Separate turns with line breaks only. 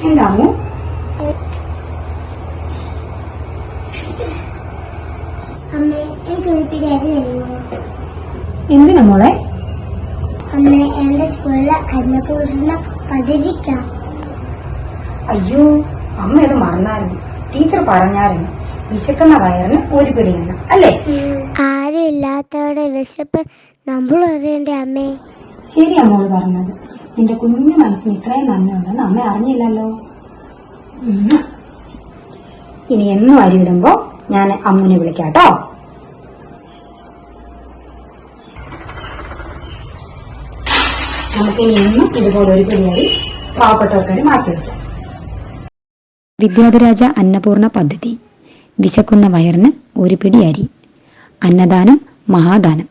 എന്താമോ?
അമ്മേ, എനിക്ക് ഒരു പിടി അരി തരുമോ?
എന്തിനാ മോളെ?
അമ്മേ, എന്റെ സ്കൂളിലെ അന്നപൂർണ പദ്ധതിക്കാ.
അയ്യോ, അമ്മ ഇത് മറന്നായിരുന്നു. ടീച്ചർ പറഞ്ഞായിരുന്നു, വിശക്കുന്ന വയറിന് ഒരു പിടിയാണ് അല്ലേ?
ആരും ഇല്ലാത്തവരുടെ വിശപ്പ് നമ്മൾ അറിയണ്ടേ അമ്മേ?
ശരിയാ മോള് പറഞ്ഞത്. നിന്റെ കുഞ്ഞു മനസ്സിന് ഇത്രയും നന്ദിയുണ്ടെന്ന് അമ്മ അറിഞ്ഞില്ലല്ലോ. ഇനി എന്നും അരി ഇടുമ്പോ ഞാൻ അമ്മുനെ വിളിക്കാട്ടോ. നമുക്ക് ഇനി എന്നും ഇതുപോലെ ഒരു പിടി അരി പാവപ്പെട്ടവർക്കായി മാറ്റിവെക്കാം.
വിദ്യാധിരാജ അന്നപൂർണ പദ്ധതി. വിശക്കുന്ന വയറിന് ഒരു പിടി അരി. അന്നദാനം മഹാദാനം.